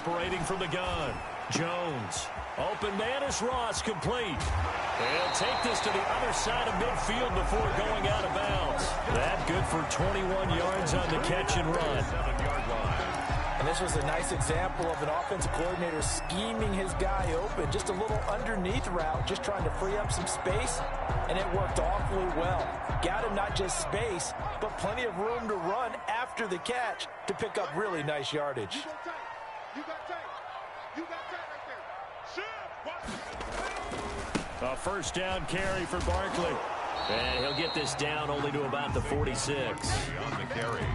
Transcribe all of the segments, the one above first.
Operating from the gun, Jones. Open man is Ross, complete. They'll take this to the other side of midfield before going out of bounds. That good for 21 yards on the catch and run. And this was a nice example of an offensive coordinator scheming his guy open. Just a little underneath route, just trying to free up some space, and it worked awfully well. Got him not just space, but plenty of room to run after the catch to pick up really nice yardage. A first down carry for Barkley. And he'll get this down only to about the 46.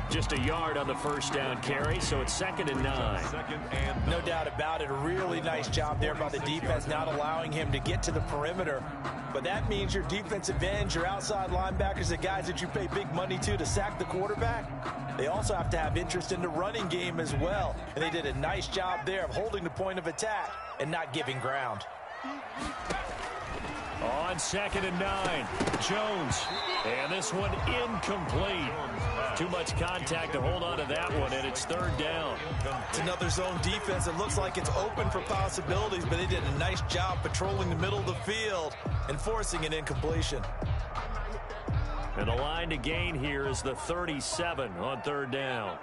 Just a yard on the first down carry, so it's 2nd and 9. No doubt about it. A really nice job there by the defense, not allowing him to get to the perimeter. But that means your defensive ends, your outside linebackers, the guys that you pay big money to sack the quarterback, they also have to have interest in the running game as well. And they did a nice job there of holding the point of attack and not giving ground. On 2nd and 9, Jones. And this one incomplete. Too much contact to hold on to that one, and it's 3rd down. It's another zone defense. It looks like it's open for possibilities, but they did a nice job patrolling the middle of the field and forcing an incompletion. And the line to gain here is the 37 on 3rd down.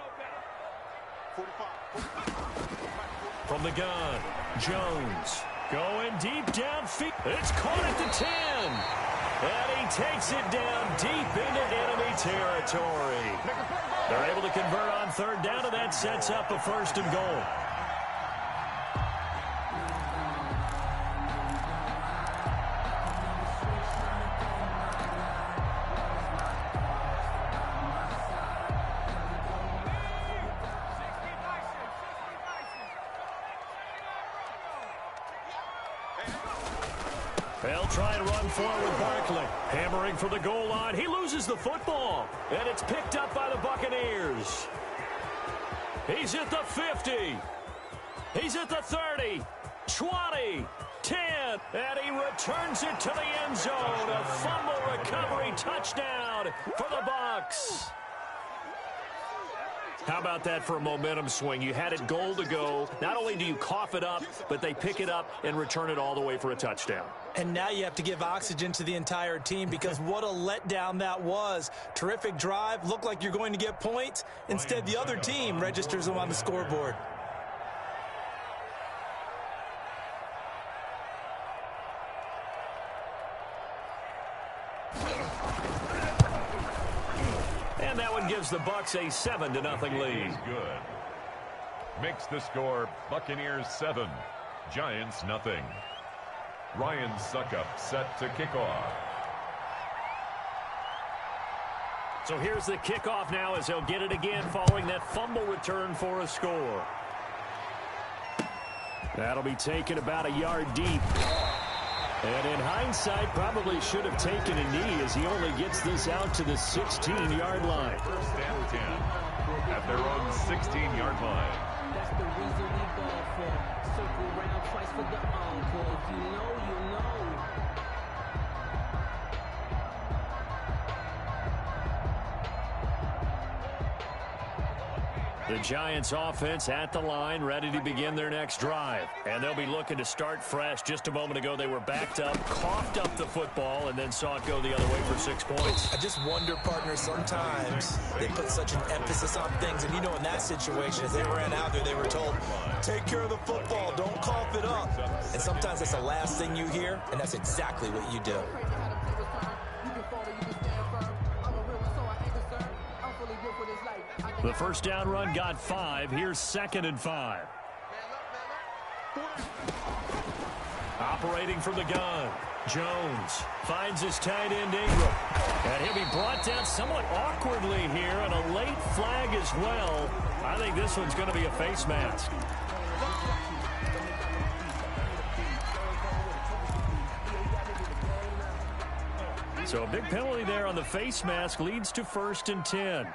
From the gun, Jones. Going deep downfield. It's caught at the 10. And he takes it down deep into enemy territory. They're able to convert on 3rd down, and that sets up a 1st and goal. They'll try and run forward Barkley. Hammering for the goal line. He loses the football. And it's picked up by the Buccaneers. He's at the 50. He's at the 30. 20. 10. And he returns it to the end zone. A fumble recovery touchdown for the Bucs. How about that for a momentum swing? You had it goal to go. Not only do you cough it up, but they pick it up and return it all the way for a touchdown. And now you have to give oxygen to the entire team because what a letdown that was. Terrific drive. Looked like you're going to get points. Instead, the other team registers them on the scoreboard. And that one gives the Bucs a 7-0 lead. Good. Makes the score Buccaneers 7, Giants 0. Ryan Suckup set to kick off. So here's the kickoff now as they'll get it again following that fumble return for a score. That'll be taken about a yard deep. And in hindsight, probably should have taken a knee as he only gets this out to the 16-yard line. First and 10 at their own 16-yard line. That's the reason we ball for. Circle round twice for the encore. If you know, you know. The Giants offense at the line, ready to begin their next drive. And they'll be looking to start fresh. Just a moment ago, they were backed up, coughed up the football, and then saw it go the other way for 6 points. I just wonder, partner, sometimes they put such an emphasis on things. And, you know, in that situation, as they ran out there, they were told, take care of the football, don't cough it up. And sometimes that's the last thing you hear, and that's exactly what you do. The first down run got 5. Here's 2nd and 5. Operating from the gun, Jones finds his tight end Ingram. And he'll be brought down somewhat awkwardly here, and a late flag as well. I think this one's going to be a face mask. So a big penalty there on the face mask leads to 1st and 10.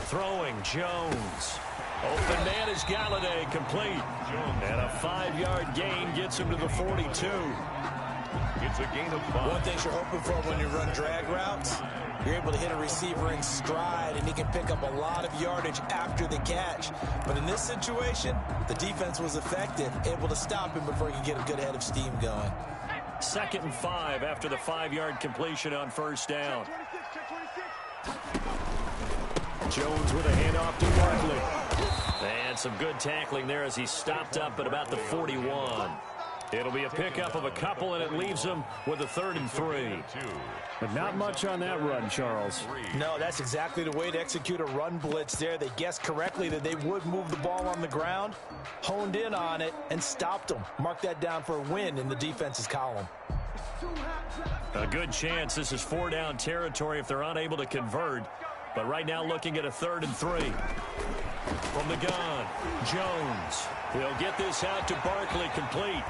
Throwing, Jones. Open man is Galladay, complete. And a 5-yard gain gets him to the 42. It's a gain of 5. One thing you're hoping for when you run drag routes, you're able to hit a receiver in stride, and he can pick up a lot of yardage after the catch. But in this situation, the defense was effective, able to stop him before he could get a good head of steam going. 2nd and 5 after the 5-yard completion on first down. Jones with a handoff to Barkley. And some good tackling there as he stopped up at about the 41. It'll be a pickup of a couple, and it leaves him with a 3rd and 3. But not much on that run, Charles. No, that's exactly the way to execute a run blitz there. They guessed correctly that they would move the ball on the ground, honed in on it, and stopped them. Mark that down for a win in the defense's column. A good chance this is 4-down territory if they're unable to convert. But right now looking at a 3rd and 3. From the gun, Jones. He'll get this out to Barkley, complete.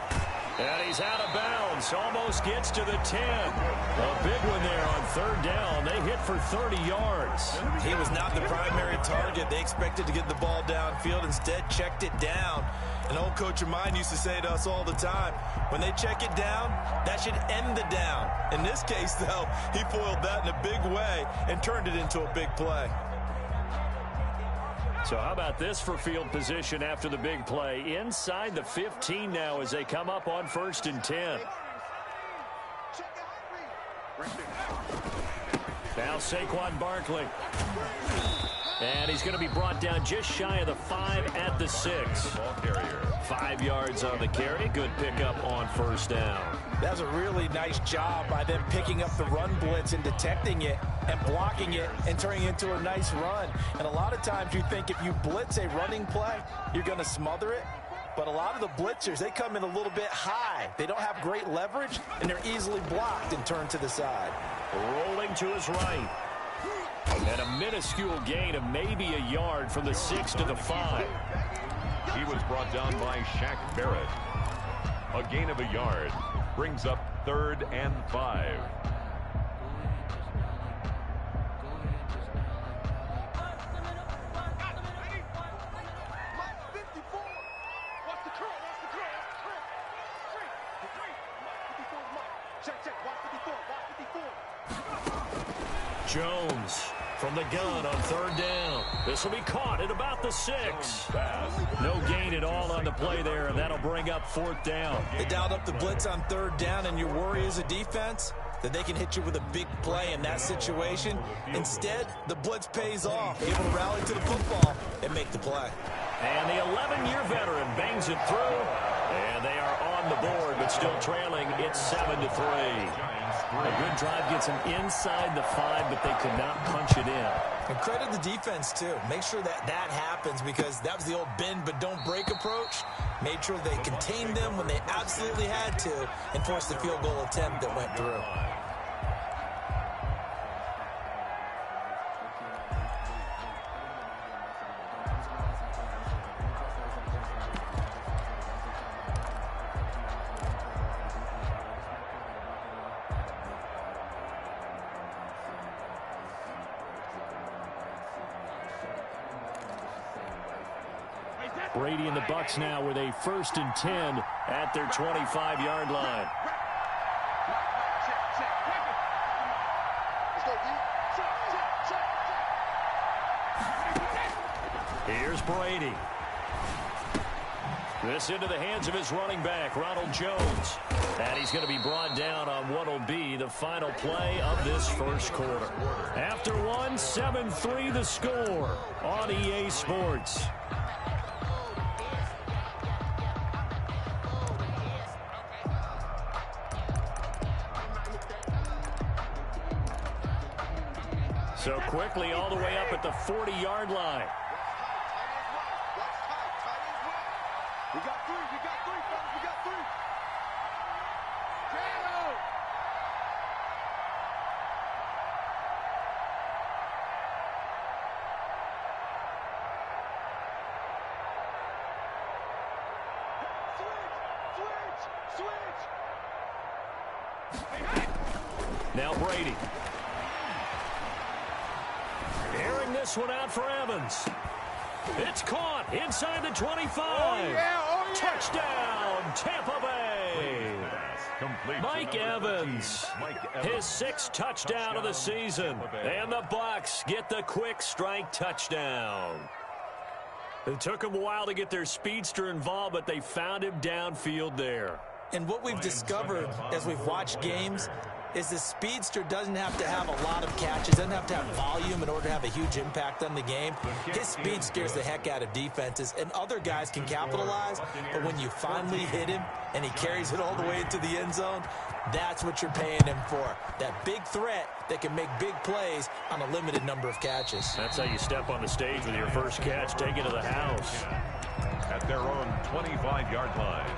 And he's out of bounds. Almost gets to the 10. A big one there on 3rd down. They hit for 30 yards. He was not the primary target. They expected to get the ball downfield. Instead, checked it down. An old coach of mine used to say to us all the time, when they check it down, that should end the down. In this case, though, he foiled that in a big way and turned it into a big play. So how about this for field position after the big play? Inside the 15 now as they come up on 1st and 10. Now Saquon Barkley. And he's going to be brought down just shy of the 5 at the 6. 5 yards on the carry. Good pickup on 1st down. That was a really nice job by them picking up the run blitz and detecting it and blocking it and turning it into a nice run. And a lot of times you think if you blitz a running play, you're going to smother it. But a lot of the blitzers, they come in a little bit high. They don't have great leverage, and they're easily blocked and turned to the side. Rolling to his right. And a minuscule gain of maybe a yard from the 6 to the 5. He was brought down by Shaq Barrett. A gain of a yard brings up 3rd and 5. Jones from the gun on 3rd down. This will be caught at about the 6. No gain at all on the play there, and that'll bring up 4th down. They dialed up the blitz on 3rd down, and your worry as a defense that they can hit you with a big play in that situation. Instead, the blitz pays off, able to rally to the football and make the play. And the 11-year veteran bangs it through, and they are on the board, but still trailing. It's 7-3. A good drive gets them inside the 5, but they could not punch it in. And credit the defense, too. Make sure that that happens because that was the old bend but don't break approach. Made sure they contained them when they absolutely had to and forced the field goal attempt that went through. Brady and the Bucs now with a 1st and 10 at their 25-yard line. Here's Brady. This into the hands of his running back, Ronald Jones. And he's going to be brought down on what will be the final play of this first quarter. After one, 7-3 the score on EA Sports. So quickly all the way up at the 40-yard line. We got three, fellas, we got three. Switch. Now Brady. Airing this one out for Evans. It's caught inside the 25. Oh, yeah. Touchdown, Tampa Bay. Mike Evans, his 6th touchdown of the season. And the Bucs get the quick strike touchdown. It took them a while to get their speedster involved, but they found him downfield there. And what we've discovered as we've watched games is the speedster doesn't have to have a lot of catches, doesn't have to have volume in order to have a huge impact on the game. His speed scares the heck out of defenses, and other guys can capitalize, but when you finally hit him and he carries it all the way into the end zone, that's what you're paying him for. That big threat that can make big plays on a limited number of catches. That's how you step on the stage with your first catch, take it to the house. At their own 25-yard line.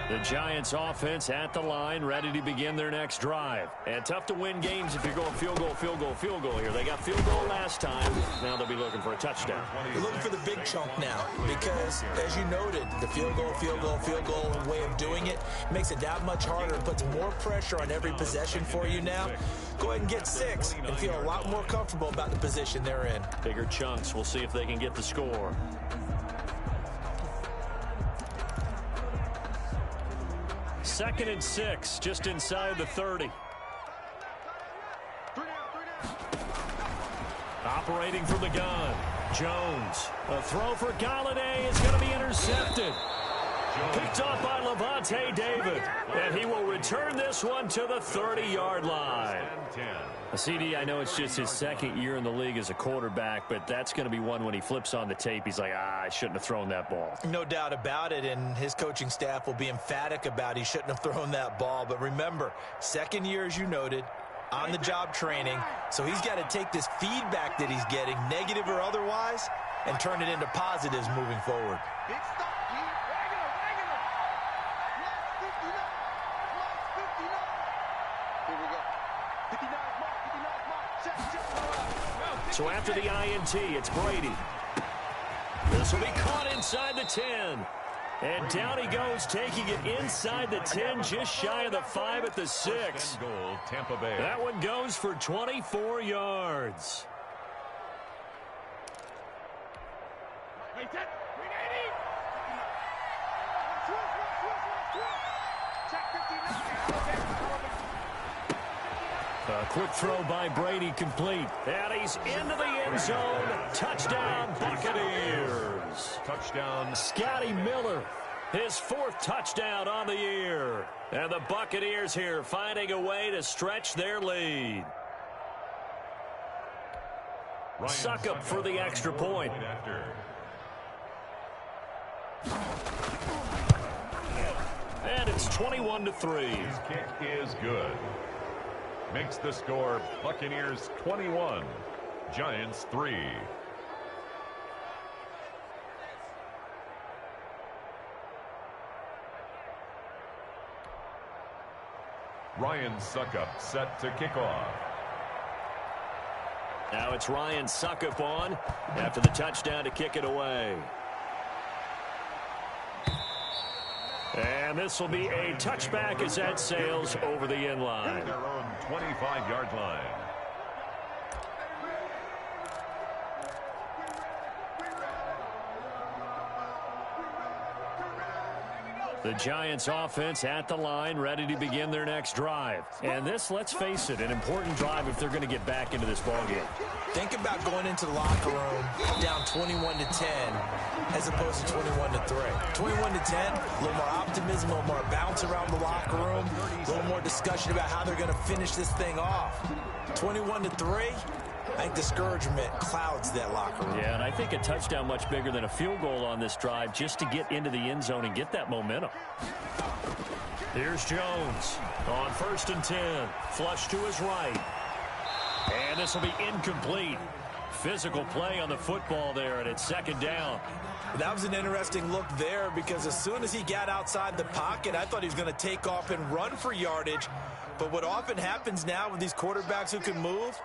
The Giants offense at the line, ready to begin their next drive. And tough to win games if you're going field goal, field goal, field goal here. They got field goal last time. Now they'll be looking for a touchdown. They're looking for the big chunk now because, as you noted, the field goal, field goal, field goal way of doing it makes it that much harder and puts more pressure on every possession for you now. Go ahead and get 6 and feel a lot more comfortable about the position they're in. Bigger chunks. We'll see if they can get the score. Second and 6, just inside the 30. Operating from the gun, Jones. A throw for Galladay is going to be intercepted. Picked off by Levante David. And he will return this one to the 30-yard line. CD, I know it's just his 2nd year in the league as a quarterback, but that's going to be one when he flips on the tape. He's like, I shouldn't have thrown that ball. No doubt about it, and his coaching staff will be emphatic about he shouldn't have thrown that ball. But remember, 2nd year, as you noted, on-the-job training, so he's got to take this feedback that he's getting, negative or otherwise, and turn it into positives moving forward. Big stop, G. Regular. Plus 59. Plus 59. Here we go. 59 mark. 59 mark. Check. So after the INT, it's Brady. This will be caught inside the 10. And down he goes, taking it inside the 10, just shy of the 5 at the 6. Goal, Tampa Bay. That one goes for 24 yards. A quick throw by Brady complete. And he's into the end zone. Touchdown, Buccaneers. Touchdown. Scotty Miller, his 4th touchdown on the year. And the Buccaneers here finding a way to stretch their lead. Suckup for the extra point. And it's 21-3. His kick is good. Makes the score Buccaneers 21, Giants 3. Ryan Suckup set to kick off. Now it's Ryan Suckup on after the touchdown to kick it away. And this will be a touchback as that sails over the end line. Their own 25-yard line. The Giants offense at the line, ready to begin their next drive. And this, let's face it, an important drive if they're going to get back into this ballgame. Think about going into the locker room down 21-10 as opposed to 21-3. 21-10, a little more optimism, a little more bounce around the locker room, a little more discussion about how they're going to finish this thing off. 21-3, I think discouragement clouds that locker room. Yeah, and I think a touchdown much bigger than a field goal on this drive just to get into the end zone and get that momentum. Here's Jones on 1st and 10. Flush to his right. And this will be incomplete. Physical play on the football there, and it's 2nd down. That was an interesting look there because as soon as he got outside the pocket, I thought he was going to take off and run for yardage. But what often happens now with these quarterbacks who can move,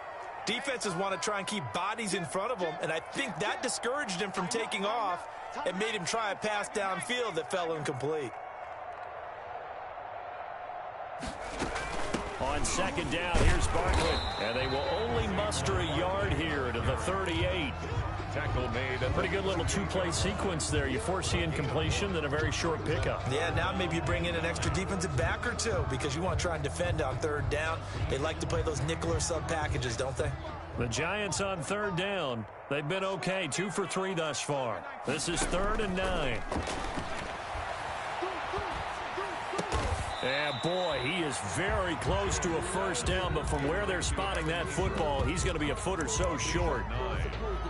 defenses want to try and keep bodies in front of them, and I think that discouraged him from taking off, and made him try a pass downfield that fell incomplete. On second down, here's Barkley. And they will only muster a yard here to the 38. Tackle made. Pretty good little two-play sequence there. You force the incompletion, then a very short pickup. Yeah, now maybe you bring in an extra defensive back or two because you want to try and defend on third down. They like to play those nickel or sub packages, don't they? The Giants on third down. They've been okay, 2 for 3 thus far. This is 3rd and 9. And boy, he is very close to a first down, but from where they're spotting that football, he's going to be a foot or so short.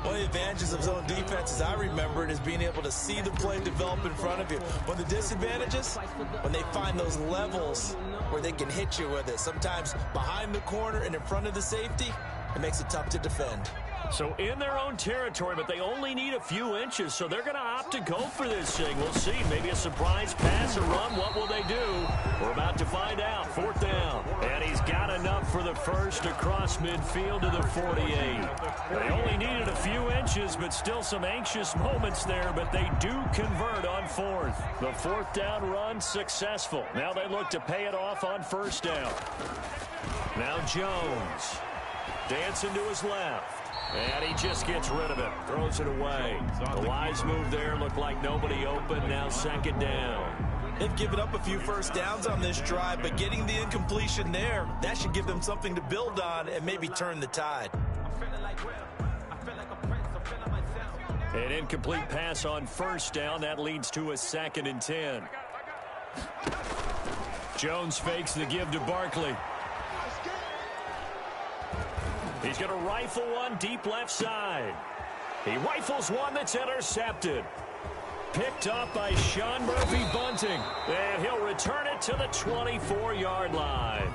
One of the advantages of zone defense, as I remember it, is being able to see the play develop in front of you. One of the disadvantages, when they find those levels where they can hit you with it, sometimes behind the corner and in front of the safety, it makes it tough to defend. So in their own territory, but they only need a few inches, so they're going to opt to go for this thing. We'll see. Maybe a surprise pass or run. What will they do? We're about to find out. 4th down. And he's got enough for the first across midfield to the 48. They only needed a few inches, but still some anxious moments there, but they do convert on 4th. The 4th down run successful. Now they look to pay it off on 1st down. Now Jones. Dancing to his left. And he just gets rid of it. Throws it away. The wise move there. Looked like nobody open. Now 2nd down. They've given up a few first downs on this drive, but getting the incompletion there, that should give them something to build on and maybe turn the tide. An incomplete pass on 1st down. That leads to a 2nd and 10. Jones fakes the give to Barkley. He's going to rifle one deep left side. He rifles one that's intercepted. Picked up by Sean Murphy-Bunting. And he'll return it to the 24-yard line.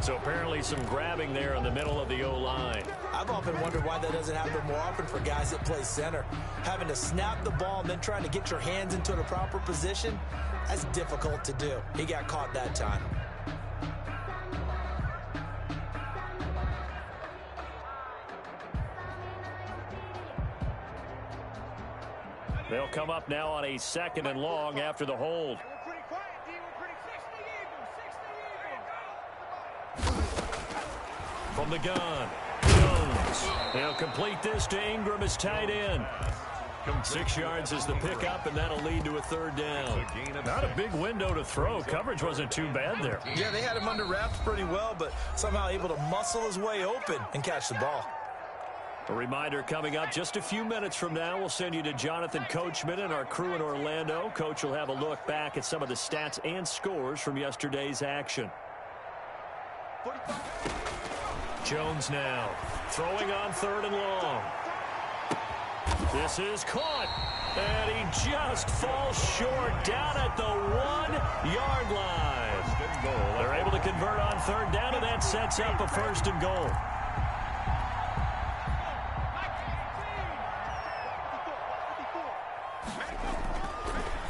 So apparently some grabbing there in the middle of the O-line. I've often wondered why that doesn't happen more often for guys that play center. Having to snap the ball and then trying to get your hands into the proper position, that's difficult to do. He got caught that time. They'll come up now on a 2nd and long after the hold. From the gun, Jones. He'll complete this to Ingram as tight end. 6 yards is the pickup, and that'll lead to a 3rd down. Not a big window to throw. Coverage wasn't too bad there. Yeah, they had him under wraps pretty well, but somehow able to muscle his way open and catch the ball. A reminder coming up just a few minutes from now. We'll send you to Jonathan Coachman and our crew in Orlando. Coach will have a look back at some of the stats and scores from yesterday's action. Jones now throwing on 3rd and long. This is caught, and he just falls short down at the 1-yard line. They're able to convert on 3rd down, and that sets up a 1st and goal.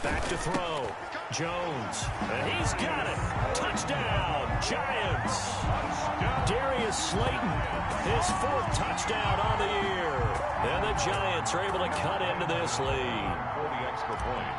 Back to throw. Jones. And he's got it. Touchdown, Giants. Darius Slayton, his 4th touchdown on the year. And the Giants are able to cut into this lead. For the extra point.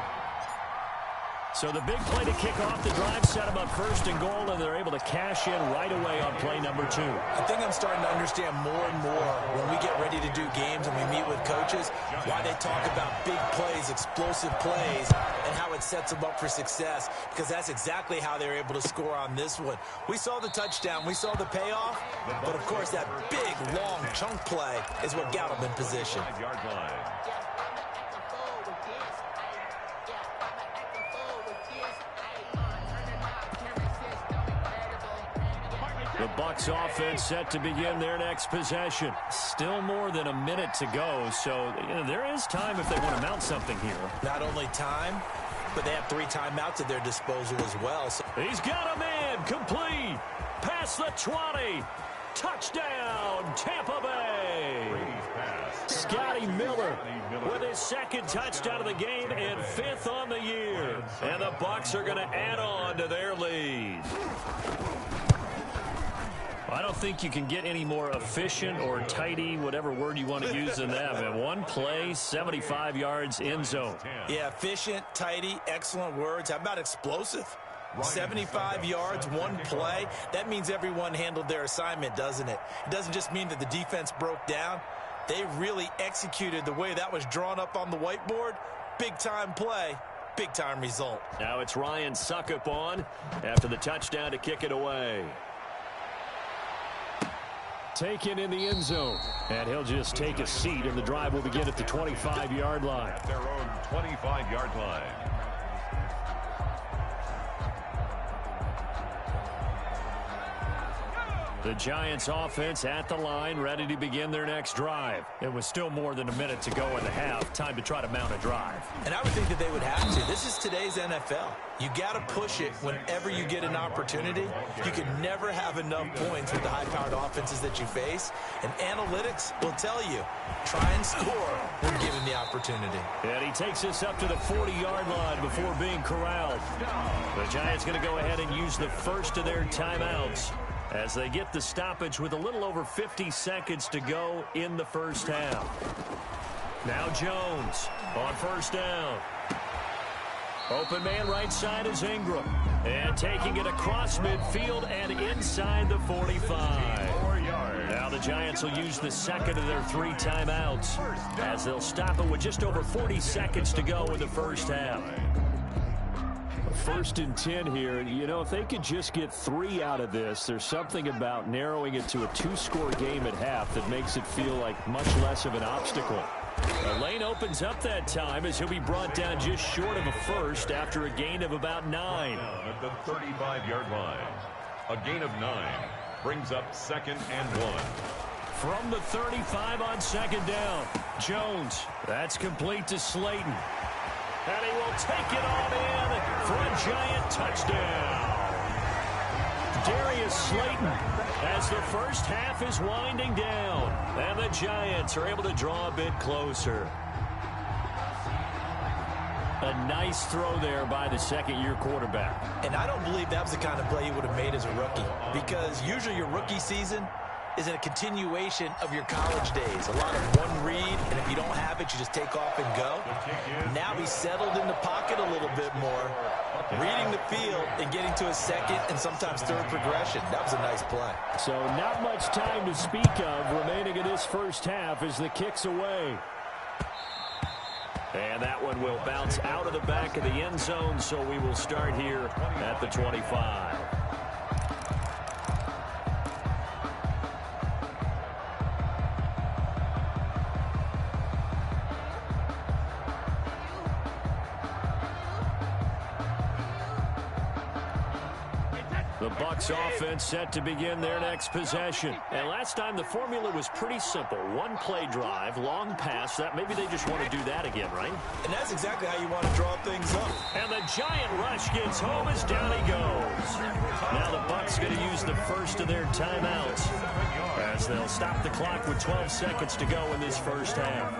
So the big play to kick off the drive set them up 1st and goal, and they're able to cash in right away on play number 2. I think I'm starting to understand more and more when we get ready to do games and we meet with coaches why they talk about big plays, explosive plays, and how it sets them up for success, because that's exactly how they're able to score on this one. We saw the touchdown, we saw the payoff, but of course that big, long chunk play is what got them in position. 5-yard line. The Bucs offense set to begin their next possession. Still more than a minute to go, so there is time if they want to mount something here. Not only time, but they have 3 timeouts at their disposal as well. So he's got a man complete. Past the 20. Touchdown, Tampa Bay. Scotty Miller with his 2nd touchdown of the game and 5th on the year. And the Bucs are going to add on to their lead. I don't think you can get any more efficient or tidy, whatever word you want to use in that. Man, one play, 75 yards, end zone. Yeah, efficient, tidy, excellent words. How about explosive? 75 yards, one play. That means everyone handled their assignment, doesn't it? It doesn't just mean that the defense broke down. They really executed the way that was drawn up on the whiteboard. Big-time play, big-time result. Now it's Ryan Suckup on after the touchdown to kick it away. Taken in the end zone. And he'll just take a seat, and the drive will begin at the 25-yard line. At their own 25-yard line. The Giants offense at the line, ready to begin their next drive. It was still more than a minute to go in the half. Time to try to mount a drive. And I would think that they would have to. This is today's NFL. You got to push it whenever you get an opportunity. You can never have enough points with the high-powered offenses that you face. And analytics will tell you, try and score when given the opportunity. And he takes us up to the 40-yard line before being corralled. The Giants going to go ahead and use the first of their timeouts as they get the stoppage with a little over 50 seconds to go in the first half. Now Jones on first down. Open man right side is Ingram. And taking it across midfield and inside the 45. Now the Giants will use the second of their 3 timeouts as they'll stop it with just over 40 seconds to go in the first half. 1st and 10 here. You know, if they could just get 3 out of this, there's something about narrowing it to a 2-score game at half that makes it feel like much less of an obstacle. The lane opens up that time as he'll be brought down just short of a first after a gain of about 9. At the 35-yard line. A gain of 9 brings up 2nd and 1. From the 35 on 2nd down, Jones. That's complete to Slayton. And he will take it on in for a Giant touchdown. Darius Slayton as the first half is winding down. And the Giants are able to draw a bit closer. A nice throw there by the second-year quarterback. And I don't believe that was the kind of play he would have made as a rookie, because usually your rookie season is a continuation of your college days. A lot of one read, and if you don't have it, you just take off and go. Now he's settled in the pocket a little bit more, reading the field and getting to a second and sometimes third progression. That was a nice play. So not much time to speak of remaining in this first half as the kick's away. And that one will bounce out of the back of the end zone, so we will start here at the 25. The Bucs offense set to begin their next possession. And last time the formula was pretty simple. One play drive, long pass. That maybe they just want to do that again, right? And that's exactly how you want to draw things up. And the Giant rush gets home as down he goes. Now the Bucs going to use the first of their timeouts as they'll stop the clock with 12 seconds to go in this first half.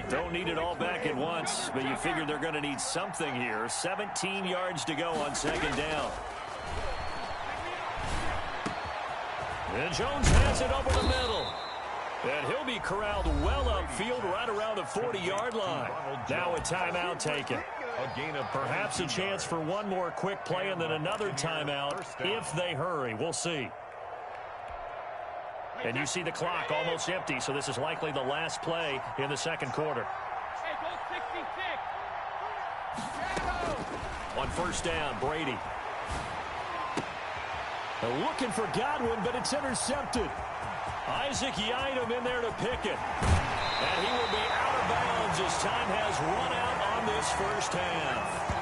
Don't need it all back at once, but you figure they're going to need something here. 17 yards to go on 2nd down. And Jones has it over the middle. And he'll be corralled well upfield right around the 40-yard line. Now a timeout taken. Perhaps a chance for one more quick play and then another timeout if they hurry. We'll see. And you see the clock almost empty, so this is likely the last play in the second quarter. On first down, Brady. They're looking for Godwin, but it's intercepted. Isaac Yiadom in there to pick it. And he will be out of bounds as time has run out on this first half.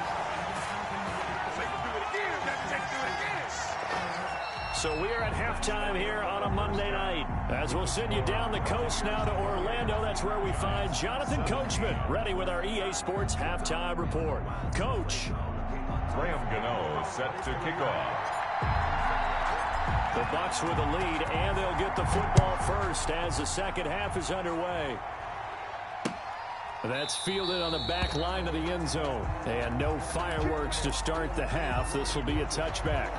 So we are at halftime here on a Monday night. As we'll send you down the coast now to Orlando. That's where we find Jonathan Coachman ready with our EA Sports Halftime Report. Coach. Graham Gano set to kick off. The Bucs with the lead, and they'll get the football first as the second half is underway. That's fielded on the back line of the end zone. And no fireworks to start the half. This will be a touchback.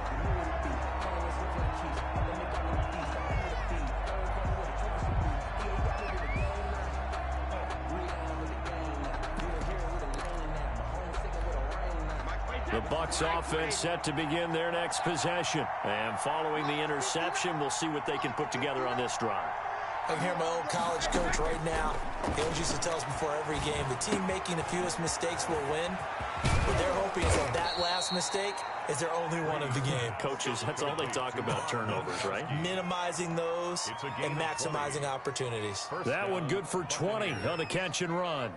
The Bucs offense set to begin their next possession. And following the interception, we'll see what they can put together on this drive. I can hear my old college coach right now. He always used to tell us before every game, the team making the fewest mistakes will win. What they're hoping is that last mistake is their only one of the game. Coaches, that's all they talk about, turnovers, right? Minimizing those and maximizing opportunities. That one good for 20 on the catch and run.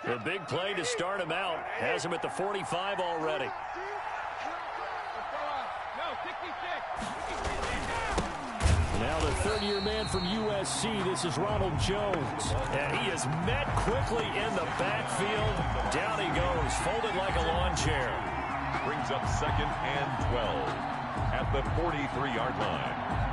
The big play to start him out. Has him at the 45 already. Now the third-year man from USC, this is Ronald Jones. And he is met quickly in the backfield. Down he goes, folded like a lawn chair. Brings up 2nd and 12 at the 43-yard line.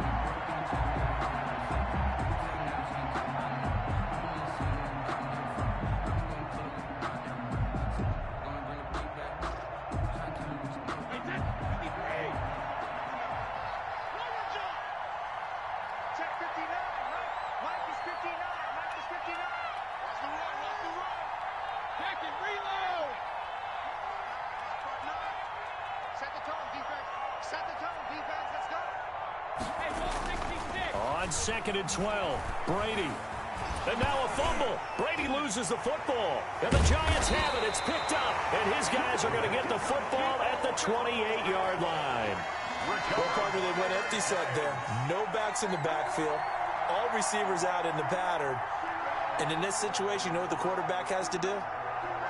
On 2nd and 12, Brady. And now a fumble. Brady loses the football. And the Giants have it. It's picked up. And his guys are going to get the football at the 28-yard line. Well, partner, they went empty set there. No backs in the backfield. All receivers out in the pattern. And in this situation, you know what the quarterback has to do?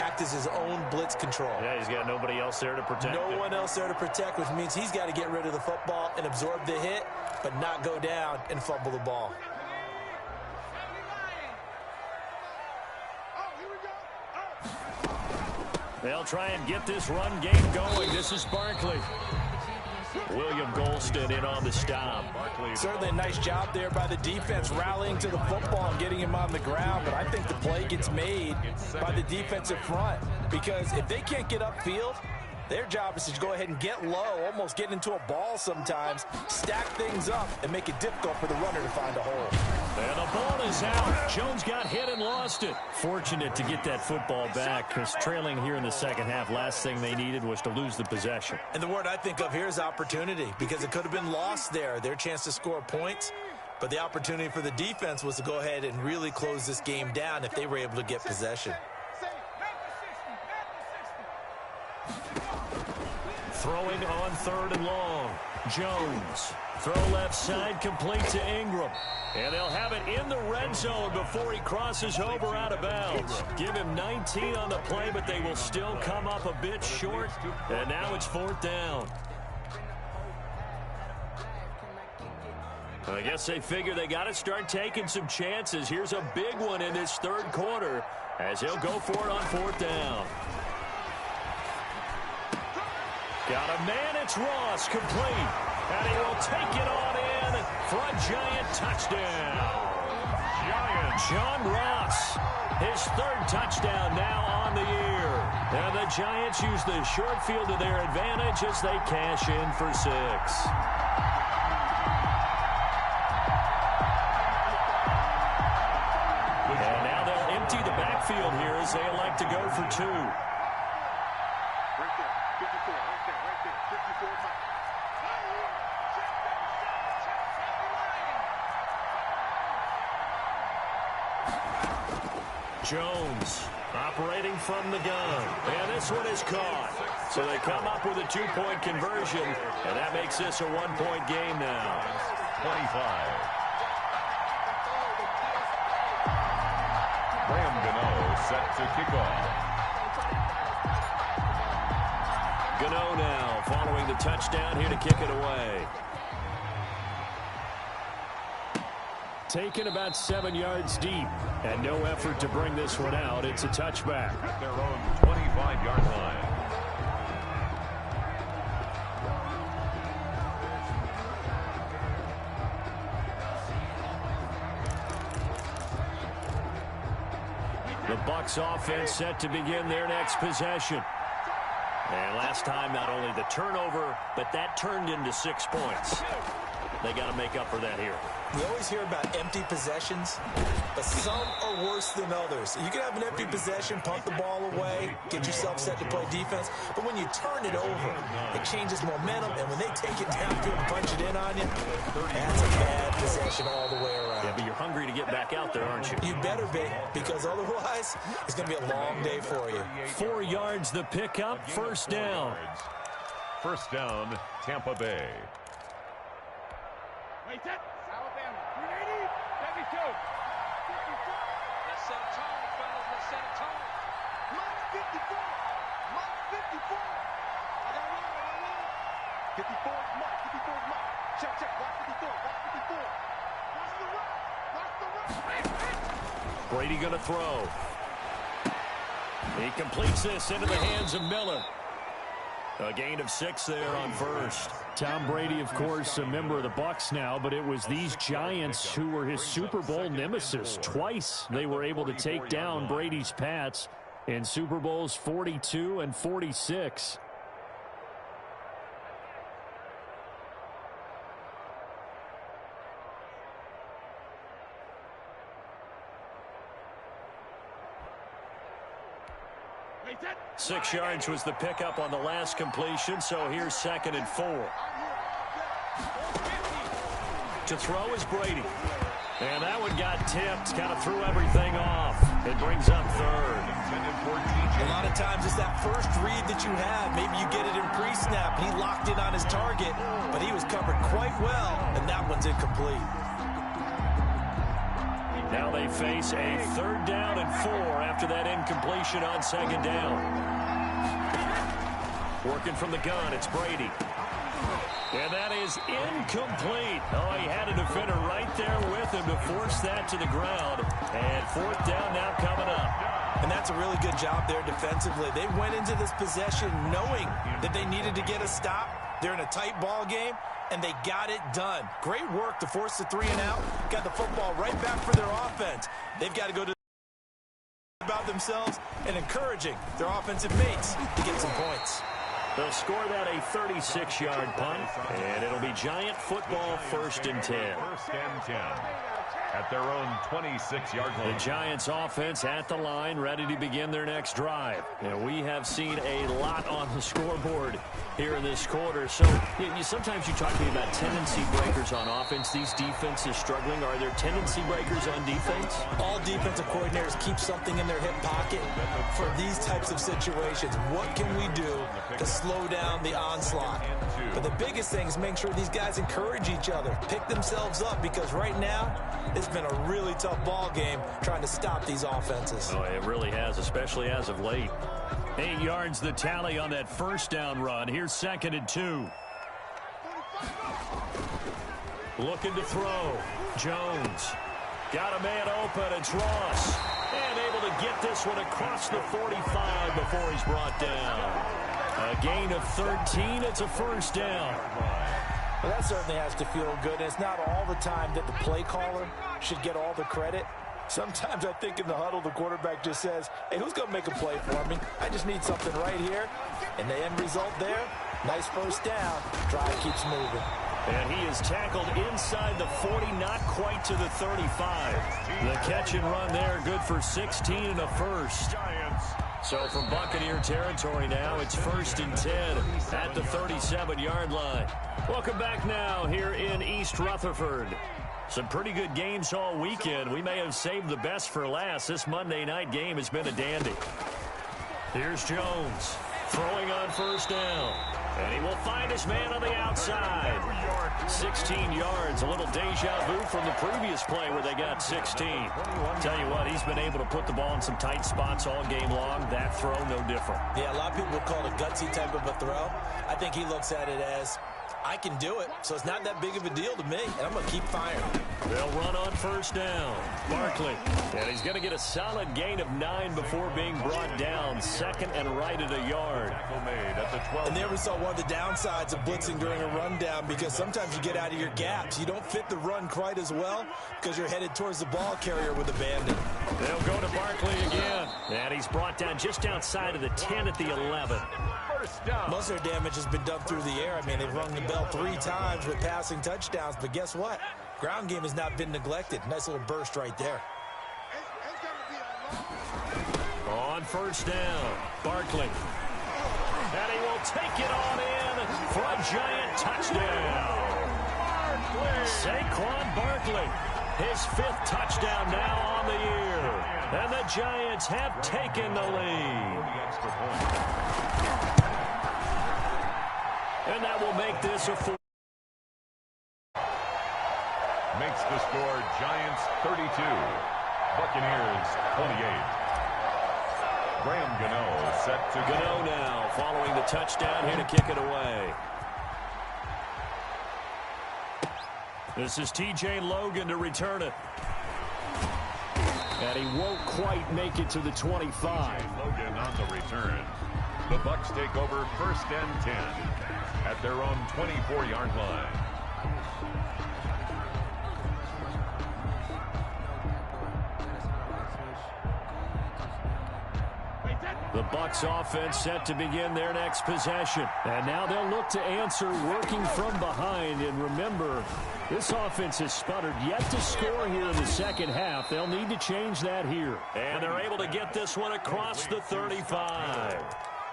Act as his own blitz control. Yeah, he's got nobody else there to protect him. No one else there to protect, which means he's got to get rid of the football and absorb the hit, but not go down and fumble the ball. They'll try and get this run game going. This is Barkley. William Golston in on the stop. Certainly a nice job there by the defense, rallying to the football and getting him on the ground. But I think the play gets made by the defensive front, because if they can't get upfield, their job is to go ahead and get low, almost get into a ball sometimes, stack things up, and make it difficult for the runner to find a hole. And the ball is out. Jones got hit and lost it. Fortunate to get that football back, because trailing here in the second half, last thing they needed was to lose the possession. And the word I think of here is opportunity, because it could have been lost there, their chance to score points. But the opportunity for the defense was to go ahead and really close this game down if they were able to get possession. Throwing on 3rd and long. Jones. Throw left side, complete to Ingram. And they'll have it in the red zone before he crosses over out of bounds. Give him 19 on the play, but they will still come up a bit short. And now it's 4th down. I guess they figure they got to start taking some chances. Here's a big one in this 3rd quarter as he'll go for it on 4th down. Got a man, it's Ross, complete. And he will take it on in for a Giant touchdown. John Ross, his 3rd touchdown now on the year. And the Giants use the short field to their advantage as they cash in for 6. And now they'll empty the backfield here as they elect to go for 2. Jones operating from the gun. And this one is caught. So they come up with a 2-point conversion, and that makes this a 1-point game now. 25. Graham Gano set to kick off. Gano now following the touchdown here to kick it away. Taken about 7 yards deep, and no effort to bring this one out. It's a touchback. At their own 25-yard line. The Bucs offense set to begin their next possession. And last time, not only the turnover, but that turned into 6 points. They got to make up for that here. We always hear about empty possessions, but some are worse than others. You can have an empty possession, punt the ball away, get yourself set to play defense, but when you turn it over, it changes momentum, and when they take it downfield and punch it in on you, that's a bad possession all the way around. Yeah, but you're hungry to get back out there, aren't you? You better be, because otherwise, it's going to be a long day for you. 4 yards the pickup, first down. First down, Tampa Bay. Wait, set. Alabama. 380. 72. 54. Let's set a tone, fellas. Let's set a tone. Mark 54. Mark 54. I got one. 54 is Mark. 54 is Mark. Check, check. Watch 54. Watch 54. Watch the run. Watch the run. Brady going to throw. He completes this into the hands of Miller. A gain of 6 there on first. Tom Brady, of course, a member of the Bucs now, but it was these Giants who were his Super Bowl nemesis. Twice they were able to take down Brady's Pats in Super Bowls 42 and 46. Wait, set. 6 yards was the pickup on the last completion, so here's 2nd and 4. To throw is Brady. And that one got tipped, kind of threw everything off. It brings up 3rd. A lot of times it's that first read that you have. Maybe you get it in pre-snap, and he locked in on his target, but he was covered quite well, and that one's incomplete. Now they face a 3rd down and 4 after that incompletion on 2nd down. Working from the gun, it's Brady. And that is incomplete. Oh, he had a defender right there with him to force that to the ground. And 4th down now coming up. And that's a really good job there defensively. They went into this possession knowing that they needed to get a stop. They're in a tight ball game, and they got it done. Great work to force the 3 and out. Got the football right back for their offense. They've got to go to about themselves and encouraging their offensive mates to get some points. They'll score that a 36-yard punt, and it'll be Giant football 1st and 10. 1st and 10 at their own 26-yard line. The Giants offense at the line, ready to begin their next drive. And we have seen a lot on the scoreboard here in this quarter. So sometimes you talk to me about tendency breakers on offense. These defenses struggling. Are there tendency breakers on defense? All defensive coordinators keep something in their hip pocket for these types of situations. What can we do to slow down the onslaught? But the biggest thing is make sure these guys encourage each other, pick themselves up, because right now it's been a really tough ball game trying to stop these offenses. Oh, it really has, especially as of late. 8 yards the tally on that 1st down run. Here's 2nd and 2. Looking to throw. Jones. Got a man open. It's Ross. And able to get this one across the 45 before he's brought down. A gain of 13. It's a 1st down. Well, that certainly has to feel good. It's not all the time that the play caller should get all the credit. Sometimes I think in the huddle, the quarterback just says, hey, who's going to make a play for me? I just need something right here. And the end result there, nice 1st down. Drive keeps moving. And he is tackled inside the 40, not quite to the 35. The catch and run there, good for 16 and a 1st. So from Buccaneer territory now, it's 1st and 10 at the 37-yard line. Welcome back now here in East Rutherford. Some pretty good games all weekend. We may have saved the best for last. This Monday night game has been a dandy. Here's Jones throwing on 1st down. And he will find his man on the outside. 16 yards, a little deja vu from the previous play where they got 16. Tell you what, he's been able to put the ball in some tight spots all game long. That throw, no different. Yeah, a lot of people would call it a gutsy type of a throw. I think he looks at it as, I can do it, so it's not that big of a deal to me, and I'm going to keep firing. They'll run on 1st down. Barkley, and he's going to get a solid gain of 9 before being brought down. 2nd and right at a yard. And there we saw one of the downsides of blitzing during a rundown, because sometimes you get out of your gaps. You don't fit the run quite as well because you're headed towards the ball carrier with abandon. They'll go to Barkley again, and he's brought down just outside of the 10 at the 11. Most of their damage has been done through the air. I mean, they've rung the bell 3 times with passing touchdowns, but guess what? Ground game has not been neglected. Nice little burst right there. On first down, Barkley. And he will take it on in for a Giant touchdown. Saquon Barkley, his 5th touchdown now on the year. And the Giants have taken the lead. And that will make this a 4. Makes the score Giants 32, Buccaneers 28. Graham Gano set to Gano now following the touchdown here to kick it away. This is T.J. Logan to return it. And he won't quite make it to the 25. Logan on the return. The Bucs take over 1st and 10 at their own 24-yard line. The Bucs offense set to begin their next possession. And now they'll look to answer working from behind. And remember, this offense has sputtered yet to score here in the second half. They'll need to change that here. And they're able to get this one across the 35.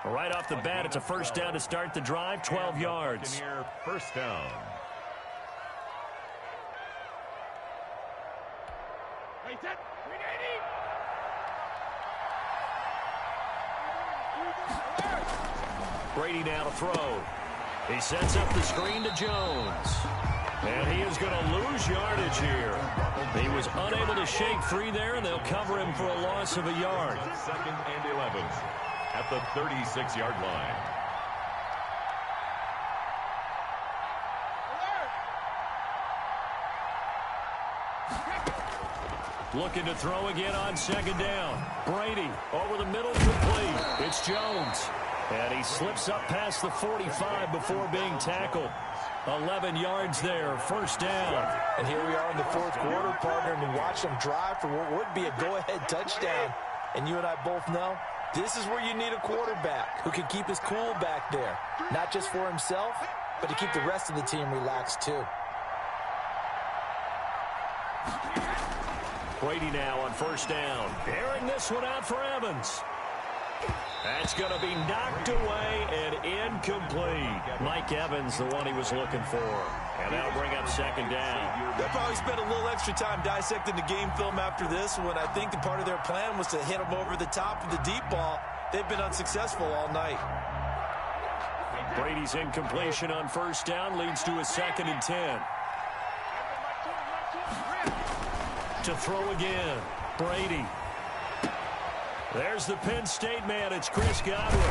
Right off the bat, it's a first down to start the drive, 12 yards. First down. Brady now to throw. He sets up the screen to Jones. And he is going to lose yardage here. He was unable to shake free there, and they'll cover him for a loss of a yard. 2nd and 11 at the 36-yard line. Looking to throw again on 2nd down. Brady over the middle, complete. It's Jones. And he slips up past the 45 before being tackled. 11 yards there, first down. And here we are in the 4th quarter, partner, and we watch them drive for what would be a go-ahead touchdown. And you and I both know this is where you need a quarterback who can keep his cool back there. Not just for himself, but to keep the rest of the team relaxed too. Brady now on first down. Airing this one out for Evans. That's going to be knocked away and incomplete. Mike Evans, the one he was looking for. And that'll bring up 2nd down. They'll probably spend a little extra time dissecting the game film after this one. I think the part of their plan was to hit them over the top of the deep ball. They've been unsuccessful all night. Brady's incompletion on first down leads to a 2nd and 10. To throw again, Brady. There's the Penn State man. It's Chris Godwin.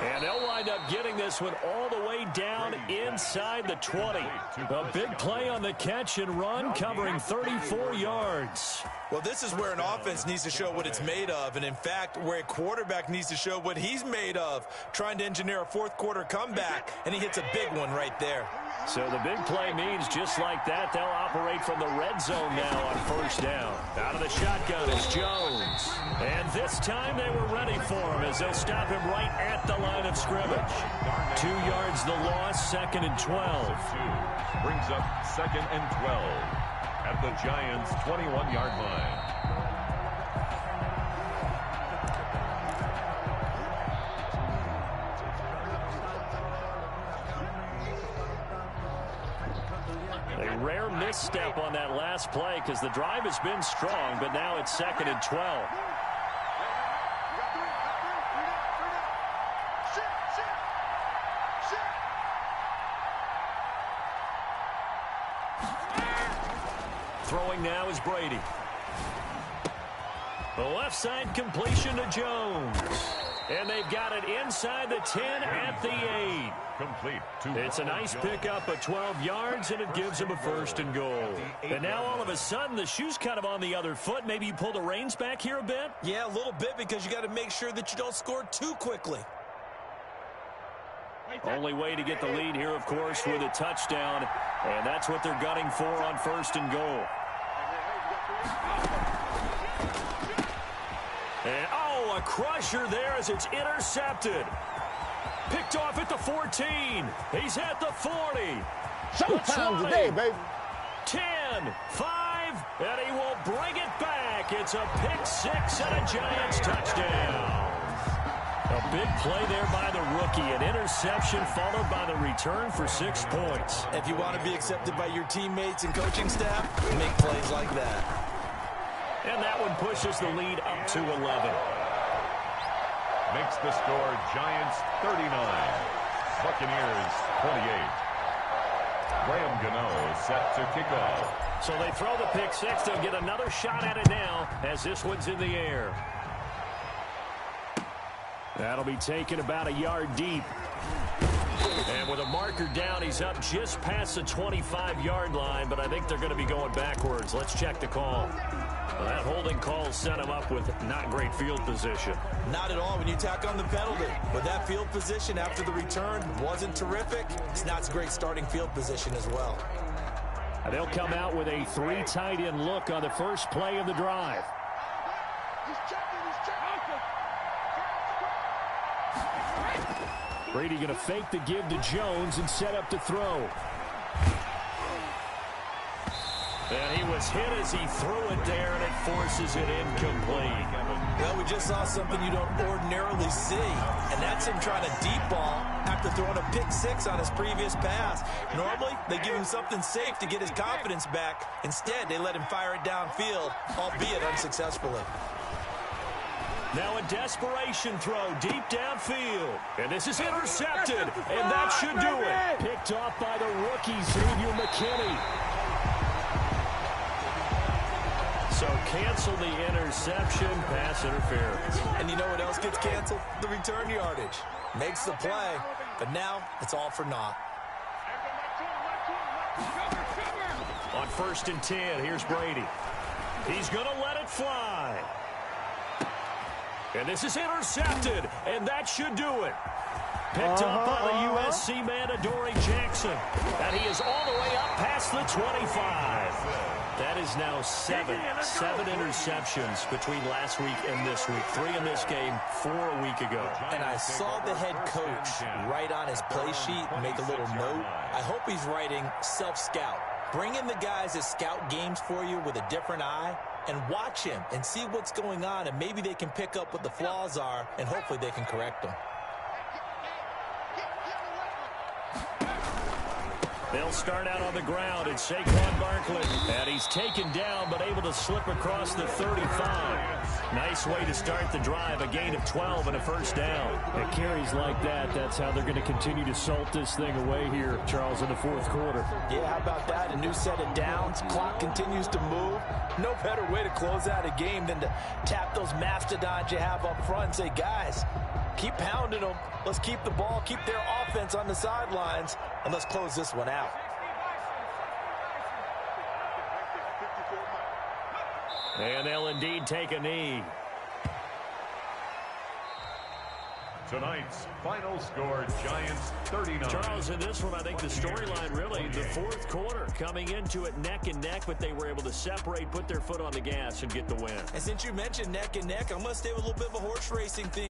And they'll wind up getting this one all the way down inside the 20. A big play on the catch and run, covering 34 yards. Well, this is where an offense needs to show what it's made of. And, in fact, where a quarterback needs to show what he's made of, trying to engineer a 4th quarter comeback. And he hits a big one right there. So the big play means just like that, they'll operate from the red zone now on first down. Out of the shotgun is Jones. And this time they were ready for him as they'll stop him right at the line of scrimmage. 2 yards the loss, 2nd and 12. Brings up 2nd and 12 at the Giants' 21-yard line. A rare misstep on that last play because the drive has been strong, but now it's 2nd and 12. Throwing now is Brady. The left side completion to Jones. And they've got it inside the 10 at the 8. Complete. It's a nice pickup of 12 yards, and it gives him a 1st and goal. And now all of a sudden, the shoe's kind of on the other foot. Maybe you pull the reins back here a bit? Yeah, a little bit, because you got to make sure that you don't score too quickly. Only way to get the lead here, of course, with a touchdown. And that's what they're gunning for on 1st and goal. And, oh, a crusher there as it's intercepted. Picked off at the 14. He's at the 40. Showtime today, baby. 10. 10, 5, and he will bring it back. It's a pick six and a Giants touchdown. A big play there by the rookie. An interception followed by the return for 6 points. If you want to be accepted by your teammates and coaching staff, make plays like that. And that one pushes the lead up to 11. Makes the score Giants 39, Buccaneers 28. Graham Gano set to kick off. So they throw the pick six. They'll get another shot at it now as this one's in the air. That'll be taken about a yard deep. And with a marker down, he's up just past the 25-yard line, but I think they're going to be going backwards. Let's check the call. Well, that holding call set him up with not great field position. Not at all when you tack on the penalty. But that field position after the return wasn't terrific. It's not a great starting field position as well. They'll come out with a 3 tight end look on the first play of the drive. Brady going to fake the give to Jones and set up to throw. And he was hit as he threw it there, and it forces it incomplete. Well, we just saw something you don't ordinarily see, and that's him trying to deep ball after throwing a pick six on his previous pass. Normally, they give him something safe to get his confidence back. Instead, they let him fire it downfield, albeit unsuccessfully. Now a desperation throw deep downfield. And this is intercepted, and that should do it. Picked off by the rookie, Xavier McKinney. So cancel the interception, pass interference. And you know what else gets canceled? The return yardage. Makes the play, but now it's all for naught. On 1st and 10, here's Brady. He's going to let it fly. And this is intercepted, and that should do it. Picked up by the USC man, Adoree Jackson. And he is all the way up past the 25. That is now 7 interceptions between last week and this week. 3 in this game, 4 a week ago. And I saw the head coach write on his play sheet, make a little note. I hope he's writing self-scout. Bring in the guys that scout games for you with a different eye and watch him and see what's going on, and maybe they can pick up what the flaws are, and hopefully they can correct them. They'll start out on the ground. It's Saquon Barkley. And he's taken down, but able to slip across the 35. Nice way to start the drive. A gain of 12 and a first down. And carries like that, that's how they're going to continue to salt this thing away here, Charles, in the 4th quarter. Yeah, how about that? A new set of downs. Clock continues to move. No better way to close out a game than to tap those mastodons you have up front and say, guys, keep pounding them. Let's keep the ball, keep their offense on the sidelines, and let's close this one out. And they'll indeed take a knee. Tonight's final score, Giants 39. Charles, in this one, I think the storyline really, the 4th quarter, coming into it neck and neck, but they were able to separate, put their foot on the gas, and get the win. And since you mentioned neck and neck, I'm going to stay with a little bit of a horse racing theme.